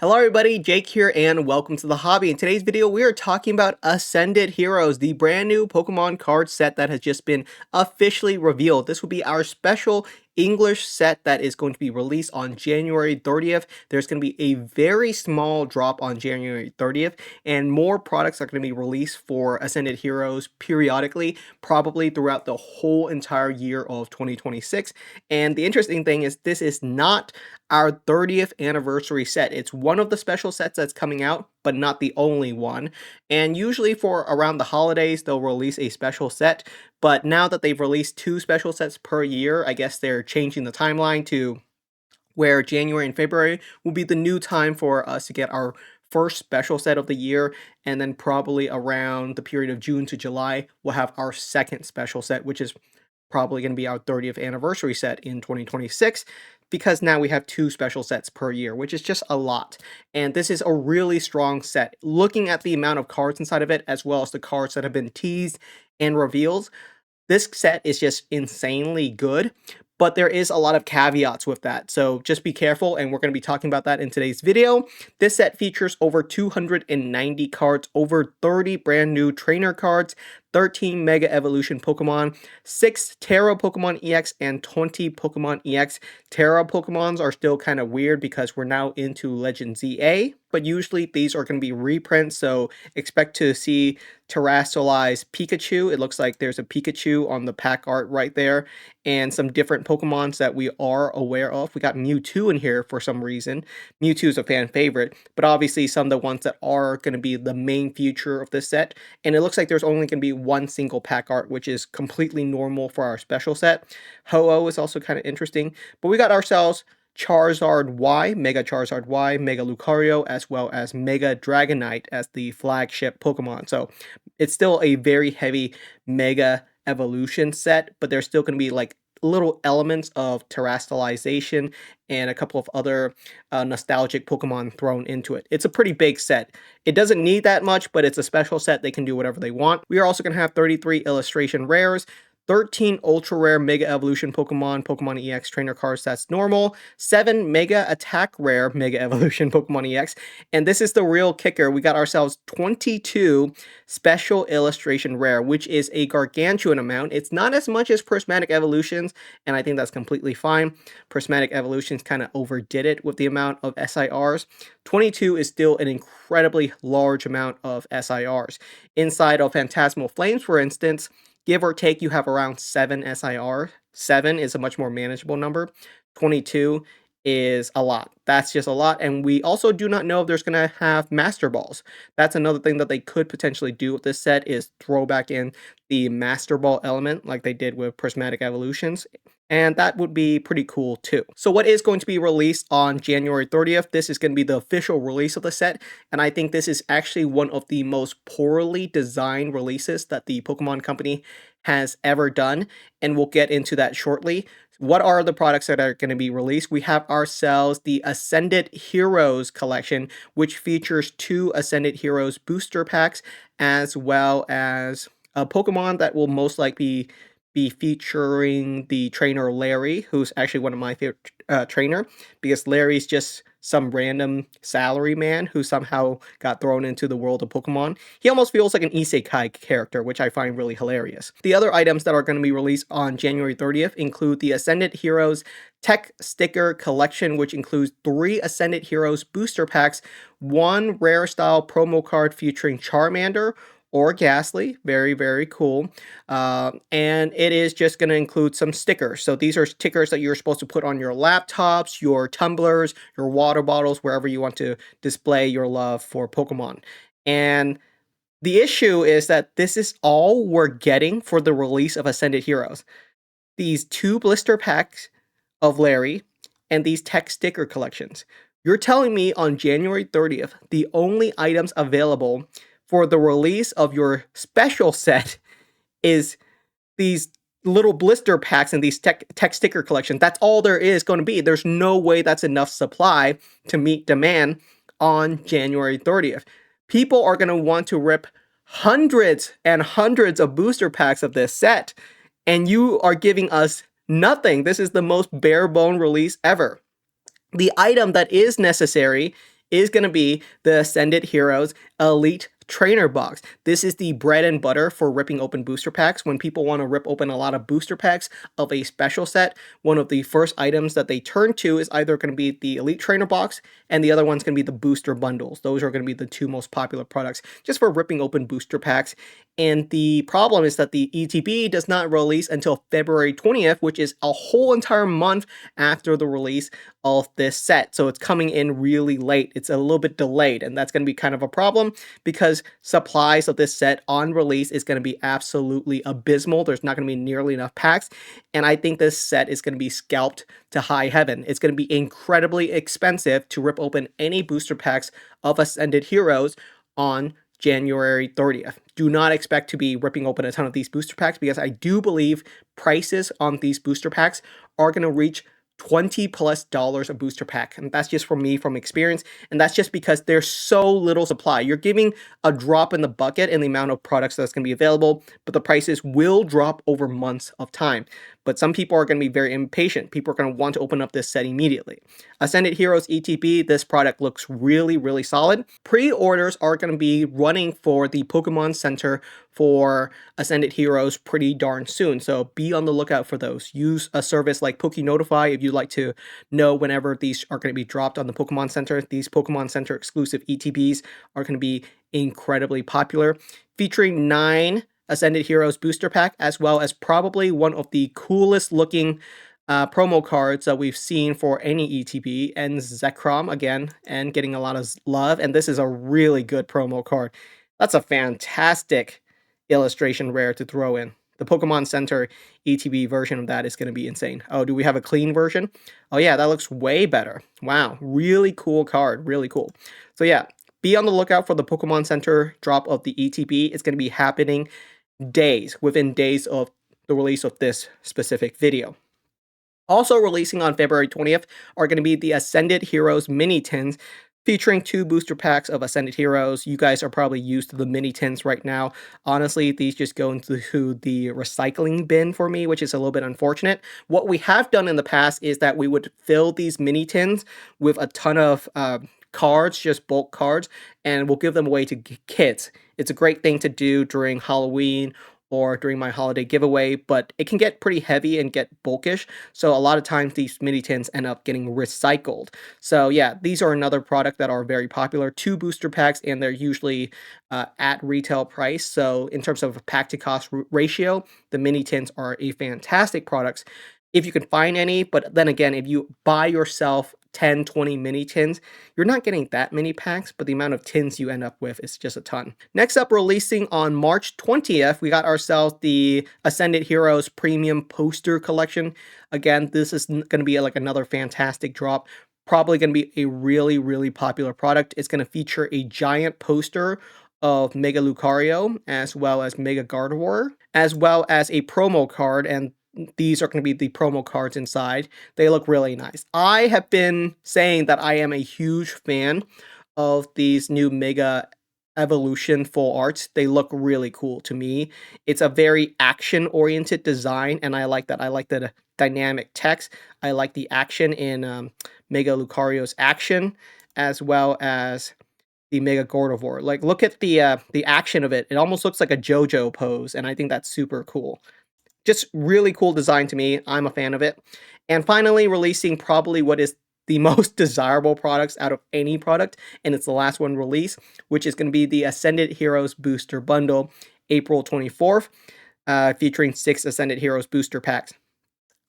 Hello everybody, Jake here and welcome to the hobby. In today's video, we are talking about Ascended Heroes, the brand new Pokemon card set that has just been officially revealed. This will be our special English set that is going to be released on January 30th. There's going to be a very small drop on January 30th, and more products are going to be released for Ascended Heroes periodically, probably throughout the whole entire year of 2026. And the interesting thing is this is not our 30th anniversary set. It's one of the special sets that's coming out, but not the only one. And usually for around the holidays, they'll release a special set. But now that they've released 2 special sets per year, I guess they're changing the timeline to where January and February will be the new time for us to get our first special set of the year, and then probably around the period of June to July, we'll have our second special set, which is probably going to be our 30th anniversary set in 2026, because now we have 2 special sets per year, which is just a lot. And this is a really strong set. Looking at the amount of cards inside of it, as well as the cards that have been teased and revealed, this set is just insanely good, but there is a lot of caveats with that, so just be careful, and we're going to be talking about that in today's video. This set features over 290 cards, over 30 brand new trainer cards, 13 Mega Evolution Pokemon, 6 Terra Pokemon EX, and 20 Pokemon EX. Terra Pokemons are still kind of weird because we're now into Legend ZA, but usually these are going to be reprints, so expect to see terrestrialized Pikachu. It looks like there's a Pikachu on the pack art right there, and some different Pokemons that we are aware of. We got Mewtwo in here for some reason. Mewtwo is a fan favorite, but obviously some of the ones that are going to be the main feature of this set, and it looks like there's only going to be one single pack art, which is completely normal for our special set. Ho-Oh is also kind of interesting, but we got ourselves Charizard Y, Mega Charizard Y, Mega Lucario, as well as Mega Dragonite as the flagship Pokemon. So it's still a very heavy Mega Evolution set, but there's still going to be like little elements of terrestrialization and a couple of other nostalgic Pokemon thrown into it. It's a pretty big set. It doesn't need that much, but it's a special set. They can do whatever they want. We are also going to have 33 illustration rares, 13 ultra rare Mega Evolution Pokemon, Pokemon EX trainer cards, that's normal, 7 Mega Attack rare Mega Evolution Pokemon EX, and this is the real kicker. We got ourselves 22 special illustration rare, which is a gargantuan amount. It's not as much as Prismatic Evolutions, and I think that's completely fine. Prismatic Evolutions kind of overdid it with the amount of SIRs. 22 is still an incredibly large amount of SIRs. Inside of Phantasmal Flames, for instance, give or take, you have around 7 SIR. 7 is a much more manageable number. 22 is a lot. That's just a lot. And we also do not know if there's going to have Master Balls. That's another thing that they could potentially do with this set, is throw back in the Master Ball element like they did with Prismatic Evolutions. And that would be pretty cool too. So what is going to be released on January 30th? This is going to be the official release of the set, and I think this is actually one of the most poorly designed releases that the Pokemon Company has ever done, and we'll get into that shortly. What are the products that are going to be released? We have ourselves the Ascended Heroes collection, which features 2 Ascended Heroes booster packs, as well as a Pokemon that will most likely be featuring the trainer Larry, who's actually one of my favorite trainer, because Larry's just some random salary man who somehow got thrown into the world of Pokemon. He almost feels like an isekai character, which I find really hilarious. The other items that are going to be released on January 30th include the Ascended Heroes Tech Sticker Collection, which includes 3 Ascended Heroes booster packs, 1 rare style promo card featuring Charmander or Gastly. Very, very cool. And it is just going to include some stickers. So these are stickers that you're supposed to put on your laptops, your tumblers, your water bottles, wherever you want to display your love for Pokemon. And the issue is that this is all we're getting for the release of Ascended Heroes. These 2 blister packs of Larry and these tech sticker collections. You're telling me on January 30th, the only items available for the release of your special set is these little blister packs and these tech sticker collections. That's all there is going to be. There's no way that's enough supply to meet demand on January 30th. People are going to want to rip hundreds and hundreds of booster packs of this set, and you are giving us nothing. This is the most bare bone release ever. The item that is necessary is going to be the Ascended Heroes Elite Trainer Box. This is the bread and butter for ripping open booster packs. When people want to rip open a lot of booster packs of a special set, one of the first items that they turn to is either going to be the Elite Trainer Box, and the other one's going to be the booster bundles. Those are going to be the two most popular products just for ripping open booster packs. And the problem is that the ETB does not release until February 20th, which is a whole entire month after the release of this set. So it's coming in really late. It's a little bit delayed, and that's going to be kind of a problem because supplies of this set on release is going to be absolutely abysmal. There's not going to be nearly enough packs, and I think this set is going to be scalped to high heaven. It's going to be incredibly expensive to rip open any booster packs of Ascended Heroes on January 30th. Do not expect to be ripping open a ton of these booster packs because I do believe prices on these booster packs are going to reach $20+ a booster pack, and that's just from me from experience, and that's just because there's so little supply. You're giving a drop in the bucket in the amount of products that's going to be available, but the prices will drop over months of time. But some people are going to be very impatient. People are going to want to open up this set immediately. Ascended Heroes ETB, this product looks really, really solid. Pre-orders are going to be running for the Pokemon Center for Ascended Heroes pretty darn soon, so be on the lookout for those. Use a service like PokeNotify if you'd like to know whenever these are going to be dropped on the Pokemon Center. These Pokemon Center exclusive ETBs are going to be incredibly popular, featuring 9 Ascended Heroes booster pack, as well as probably one of the coolest looking promo cards that we've seen for any ETB, and Zekrom again, and getting a lot of love, and this is a really good promo card. That's a fantastic illustration rare to throw in. The Pokemon Center ETB version of that is going to be insane. Oh, do we have a clean version? Oh yeah, that looks way better. Wow, really cool card, really cool. So yeah, be on the lookout for the Pokemon Center drop of the ETB. It's going to be happening within days of the release of this specific video. Also releasing on February 20th are going to be the Ascended Heroes mini tins, featuring 2 booster packs of Ascended Heroes. You guys are probably used to the mini tins right now. Honestly, these just go into the recycling bin for me, which is a little bit unfortunate. What we have done in the past is that we would fill these mini tins with a ton of cards, just bulk cards, and we'll give them away to kids. It's a great thing to do during Halloween or during my holiday giveaway, but it can get pretty heavy and get bulkish, so a lot of times these mini tins end up getting recycled. So yeah, these are another product that are very popular. 2 booster packs, and they're usually at retail price, so in terms of a pack to cost ratio, the mini tins are a fantastic product if you can find any. But then again, if you buy yourself 10, 20 mini tins, you're not getting that many packs, but the amount of tins you end up with is just a ton. Next up, releasing on March 20th, we got ourselves the Ascended Heroes Premium Poster Collection. Again, this is going to be like another fantastic drop. Probably going to be a really, really popular product. It's going to feature a giant poster of Mega Lucario, as well as Mega Gardevoir, as well as a promo card, and these are going to be the promo cards inside. They look really nice. I have been saying that I am a huge fan of these new Mega Evolution full arts. They look really cool to me. It's a very action-oriented design, and I like that. I like the dynamic text. I like the action in Mega Lucario's action, as well as the Mega Gardevoir. Like, look at the action of it. It almost looks like a JoJo pose, and I think that's super cool. Just really cool design to me. I'm a fan of it. And finally, releasing probably what is the most desirable products out of any product, and it's the last one released, which is going to be the Ascended Heroes Booster Bundle, April 24th, featuring 6 Ascended Heroes booster packs.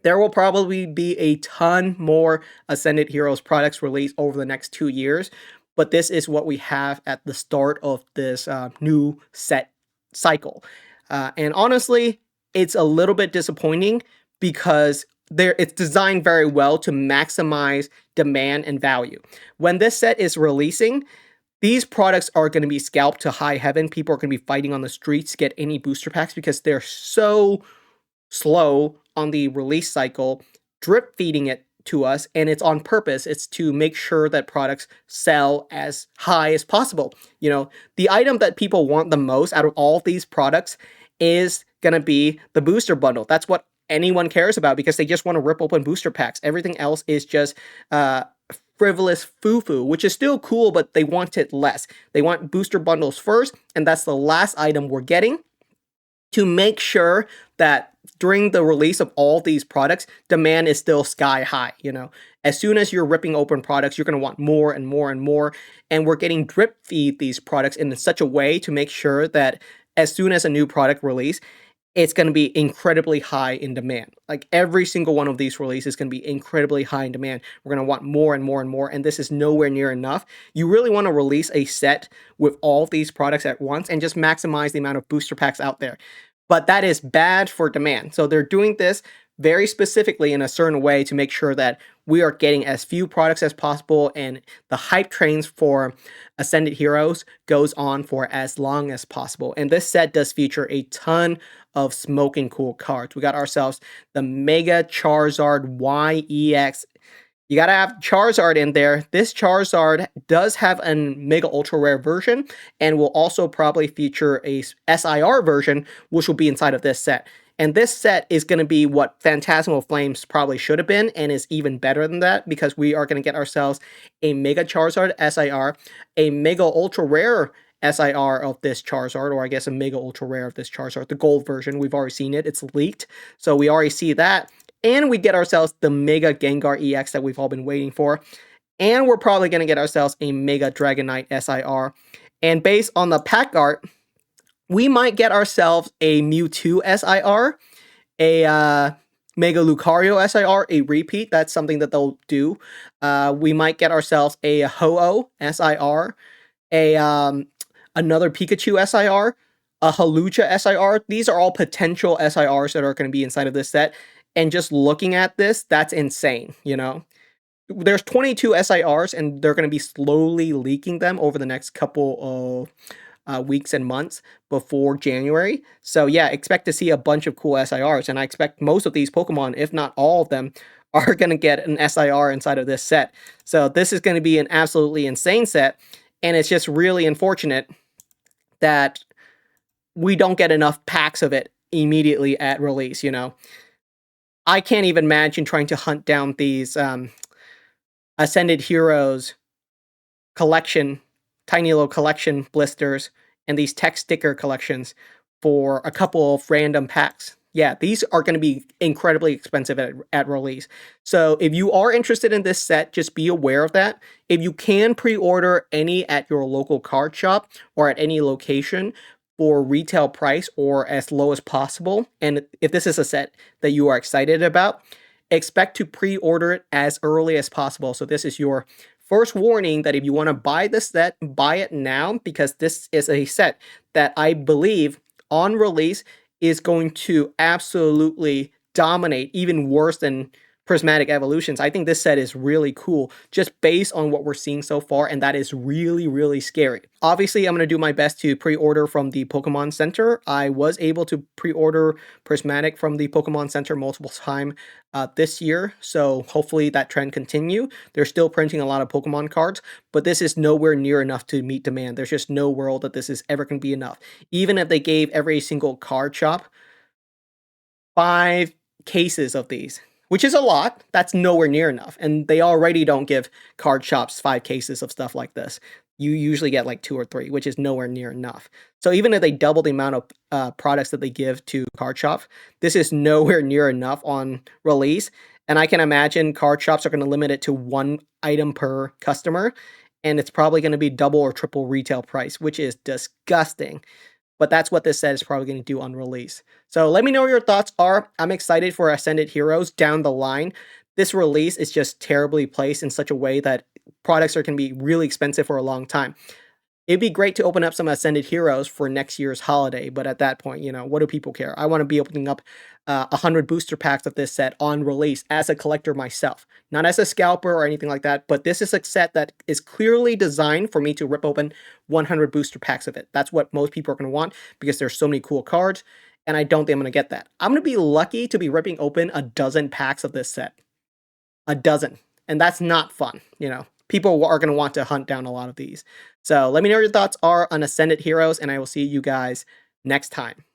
There will probably be a ton more Ascended Heroes products released over the next 2 years, but this is what we have at the start of this new set cycle. And honestly, it's a little bit disappointing because it's designed very well to maximize demand and value. When this set is releasing, these products are going to be scalped to high heaven. People are going to be fighting on the streets to get any booster packs because they're so slow on the release cycle, drip feeding it to us, and it's on purpose. It's to make sure that products sell as high as possible. You know, the item that people want the most out of all of these products is going to be the booster bundle. That's what anyone cares about because they just want to rip open booster packs. Everything else is just frivolous foo-foo, which is still cool, but they want it less. They want booster bundles first, and that's the last item we're getting to make sure that during the release of all these products, demand is still sky high, you know. As soon as you're ripping open products, you're going to want more and more and more, and we're getting drip feed these products in such a way to make sure that as soon as a new product release, it's going to be incredibly high in demand. Like every single one of these releases is going to be incredibly high in demand. We're going to want more and more and more, and this is nowhere near enough. You really want to release a set with all of these products at once and just maximize the amount of booster packs out there. But that is bad for demand. So they're doing this very specifically in a certain way to make sure that we are getting as few products as possible, and the hype trains for Ascended Heroes goes on for as long as possible. And this set does feature a ton of smoking cool cards. We got ourselves the Mega Charizard YEX. You gotta have Charizard in there. This Charizard does have a Mega Ultra Rare version, and will also probably feature a SIR version, which will be inside of this set. And this set is going to be what Phantasmal Flames probably should have been, and is even better than that, because we are going to get ourselves a Mega Charizard SIR, a Mega Ultra Rare SIR of this Charizard, or I guess a Mega Ultra Rare of this Charizard, the gold version. We've already seen it. It's leaked, so we already see that. And we get ourselves the Mega Gengar EX that we've all been waiting for. And we're probably going to get ourselves a Mega Dragonite SIR. And based on the pack art, we might get ourselves a Mewtwo SIR, a Mega Lucario SIR, a repeat. That's something that they'll do. We might get ourselves a Ho-Oh SIR, another Pikachu SIR, a Halucha SIR. These are all potential SIRs that are going to be inside of this set. And just looking at this, that's insane, you know? There's 22 SIRs, and they're going to be slowly leaking them over the next couple of weeks and months before January. So yeah, expect to see a bunch of cool SIRs, and I expect most of these Pokemon, if not all of them, are going to get an SIR inside of this set. So this is going to be an absolutely insane set, and it's just really unfortunate that we don't get enough packs of it immediately at release, you know? I can't even imagine trying to hunt down these Ascended Heroes collection, tiny little collection blisters, and these tech sticker collections for a couple of random packs. Yeah, these are going to be incredibly expensive at release. So if you are interested in this set, just be aware of that. If you can pre-order any at your local card shop or at any location for retail price or as low as possible, and if this is a set that you are excited about, expect to pre-order it as early as possible. So this is your first warning that if you want to buy this set, buy it now, because this is a set that I believe on release is going to absolutely dominate, even worse than Prismatic Evolutions. I think this set is really cool just based on what we're seeing so far, and that is really, really scary. Obviously, I'm going to do my best to pre-order from the Pokemon Center. I was able to pre-order Prismatic from the Pokemon Center multiple times this year, so hopefully that trend continue. They're still printing a lot of Pokemon cards, but this is nowhere near enough to meet demand. There's just no world that this is ever going to be enough. Even if they gave every single card shop 5 cases of these, which is a lot, that's nowhere near enough. And they already don't give card shops 5 cases of stuff like this. You usually get like 2 or 3, which is nowhere near enough. So even if they double the amount of products that they give to card shops, this is nowhere near enough on release. And I can imagine card shops are going to limit it to 1 item per customer, and it's probably going to be double or triple retail price, which is disgusting. But that's what this set is probably going to do on release. So let me know what your thoughts are. I'm excited for Ascended Heroes down the line. This release is just terribly placed in such a way that products are going to be really expensive for a long time. It'd be great to open up some Ascended Heroes for next year's holiday, but at that point, you know, what do people care? I want to be opening up 100 booster packs of this set on release as a collector myself. Not as a scalper or anything like that, but this is a set that is clearly designed for me to rip open 100 booster packs of it. That's what most people are going to want because there's so many cool cards, and I don't think I'm going to get that. I'm going to be lucky to be ripping open a dozen packs of this set. A dozen. And that's not fun, you know. People are going to want to hunt down a lot of these. So let me know what your thoughts are on Ascended Heroes, and I will see you guys next time.